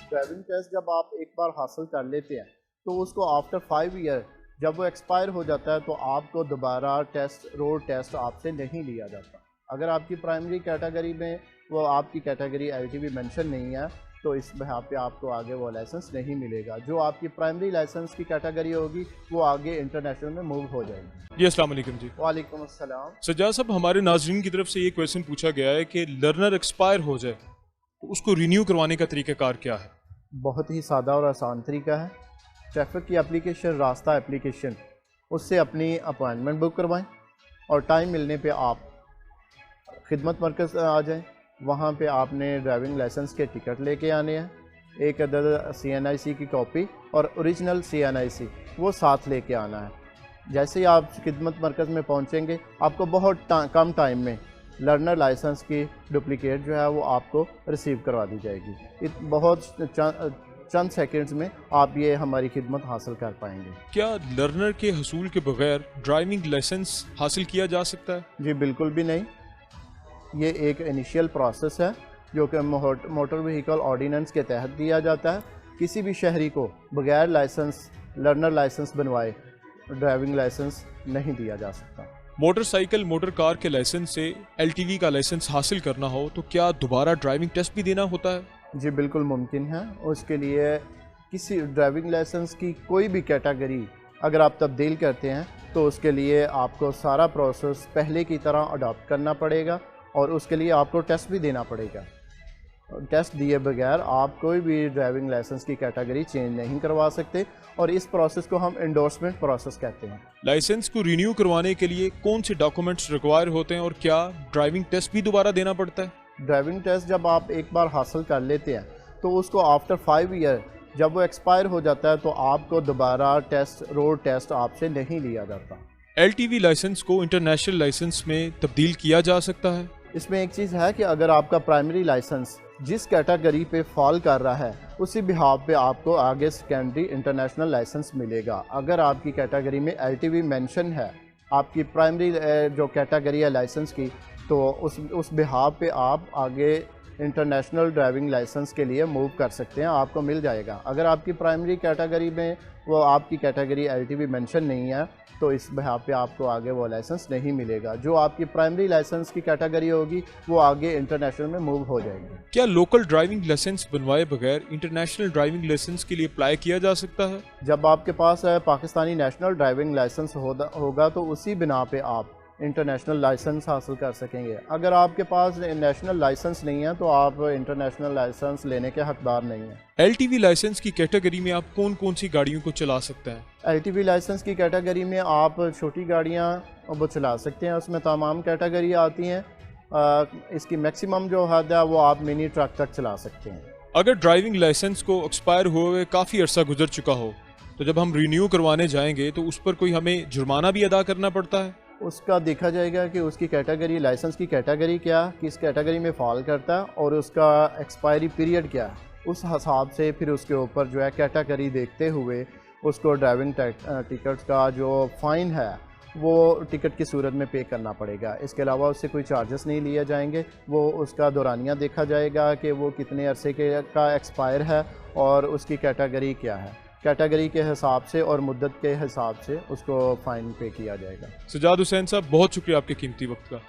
Driving test जब आप एक बार हासिल कर लेते हैं तो उसको आफ्टर 5 ईयर जब वो एक्सपायर हो जाता है तो आपको दोबारा रोड टेस्ट आपसे नहीं लिया जाता। अगर आपकी प्राइमरी कैटेगरी में वो आपकी कैटेगरी एलटीवी मेंशन नहीं है तो इस यहाँ पे आपको आगे वो लाइसेंस नहीं मिलेगा। जो आपकी प्राइमरी लाइसेंस की कैटेगरी होगी वो आगे इंटरनेशनल में मूव हो जाएगी। जी अस्सलाम वालेकुम जी। वालेकुम अस्सलाम। सज्जाद साहब, हमारे नाजरीन की तरफ से ये क्वेश्चन पूछा गया है कि लर्नर एक्सपायर हो जाए तो उसको रिन्यू करवाने का तरीक़ाकार क्या है? बहुत ही सादा और आसान तरीका है। ट्रैफिक की एप्लीकेशन रास्ता एप्लीकेशन उससे अपनी अपॉइंटमेंट बुक करवाएं और टाइम मिलने पे आप खिदमत मरकज़ आ जाएं। वहाँ पे आपने ड्राइविंग लाइसेंस के टिकट लेके आने हैं, एक अदद CNIC की कॉपी और ओरिजिनल CNIC वो साथ लेके आना है। जैसे ही आप खिदमत मरकज़ में पहुँचेंगे आपको बहुत कम टाइम में लर्नर लाइसेंस की डुप्लिकेट जो है वो आपको रिसीव करवा दी जाएगी। बहुत चंद सेकंड्स में आप ये हमारी खिदमत हासिल कर पाएंगे। क्या लर्नर के हसूल के बगैर ड्राइविंग लाइसेंस हासिल किया जा सकता है? जी बिल्कुल भी नहीं। ये एक इनिशियल प्रोसेस है जो कि मोटर व्हीकल ऑर्डिनेंस के तहत दिया जाता है। किसी भी शहरी को बगैर लाइसेंस लर्नर लाइसेंस बनवाए ड्राइविंग लाइसेंस नहीं दिया जा सकता। मोटरसाइकिल मोटर कार के लाइसेंस से LTV का लाइसेंस हासिल करना हो तो क्या दोबारा ड्राइविंग टेस्ट भी देना होता है? जी बिल्कुल मुमकिन है। उसके लिए किसी ड्राइविंग लाइसेंस की कोई भी कैटेगरी अगर आप तब्दील करते हैं तो उसके लिए आपको सारा प्रोसेस पहले की तरह अडॉप्ट करना पड़ेगा और उसके लिए आपको टेस्ट भी देना पड़ेगा। टेस्ट दिए बगैर आप कोई भी ड्राइविंग लाइसेंस की कैटेगरी चेंज नहीं करवा सकते और इस प्रोसेस को हम एंडोर्समेंट प्रोसेस कहते हैं। लाइसेंस को रिन्यू करवाने के लिए कौन से डॉक्यूमेंट्स रिक्वायर होते हैं और क्या ड्राइविंग टेस्ट भी दोबारा देना पड़ता है? ड्राइविंग टेस्ट जब आप एक बार हासिल कर लेते हैं तो उसको आफ्टर 5 ईयर जब वो एक्सपायर हो जाता है तो आपको दोबारा रोड टेस्ट आपसे नहीं लिया जाता। LTV लाइसेंस को इंटरनेशनल लाइसेंस में तब्दील किया जा सकता है? इसमें एक चीज़ है कि अगर आपका प्राइमरी लाइसेंस जिस कैटेगरी पे फॉल कर रहा है उसी बिहाव पे आपको आगे सेकेंडरी इंटरनेशनल लाइसेंस मिलेगा। अगर आपकी कैटेगरी में LTV मेंशन है आपकी प्राइमरी जो कैटेगरी है लाइसेंस की तो उस बिहाव पे आप आगे इंटरनेशनल ड्राइविंग लाइसेंस के लिए मूव कर सकते हैं, आपको मिल जाएगा। अगर आपकी प्राइमरी कैटेगरी में वो आपकी कैटेगरी LTV मेंशन नहीं है तो इस बिहाव पे आपको आगे वो लाइसेंस नहीं मिलेगा। जो आपकी प्राइमरी लाइसेंस की कैटेगरी होगी वो आगे इंटरनेशनल में मूव हो जाएगी। क्या लोकल ड्राइविंग लाइसेंस बनवाए बगैर इंटरनेशनल ड्राइविंग लाइसेंस के लिए अप्लाई किया जा सकता है? जब आपके पास पाकिस्तानी नेशनल ड्राइविंग लाइसेंस होगा तो उसी बिना पे आप इंटरनेशनल लाइसेंस हासिल कर सकेंगे। अगर आपके पास नेशनल लाइसेंस नहीं है तो आप इंटरनेशनल लाइसेंस लेने के हकदार नहीं हैं। LTV लाइसेंस की कैटेगरी में आप कौन कौन सी गाड़ियों को चला सकते हैं? LTV लाइसेंस की कैटेगरी में आप छोटी गाड़ियां वो चला सकते हैं, उसमें तमाम कैटेगरी आती हैं। इसकी मैक्सिमम जो हद है वो आप मिनी ट्रक तक चला सकते हैं। अगर ड्राइविंग लाइसेंस को एक्सपायर हुए काफ़ी अरसा गुजर चुका हो तो जब हम रिन्यू करवाने जाएंगे तो उस पर कोई हमें जुर्माना भी अदा करना पड़ता है? उसका देखा जाएगा कि उसकी कैटेगरी लाइसेंस की कैटेगरी क्या, किस कैटेगरी में फॉल करता है और उसका एक्सपायरी पीरियड क्या है। उस हिसाब से फिर उसके ऊपर जो है कैटेगरी देखते हुए उसको ड्राइविंग टिकट का जो फ़ाइन है वो टिकट की सूरत में पे करना पड़ेगा। इसके अलावा उससे कोई चार्जेस नहीं लिए जाएंगे। वो उसका दौरानिया देखा जाएगा कि वो कितने अरसे का एक्सपायर है और उसकी कैटेगरी क्या है। कैटेगरी के हिसाब से और मुद्दत के हिसाब से उसको फ़ाइन पे किया जाएगा। सज्जाद हुसैन साहब, बहुत शुक्रिया आपके कीमती वक्त का।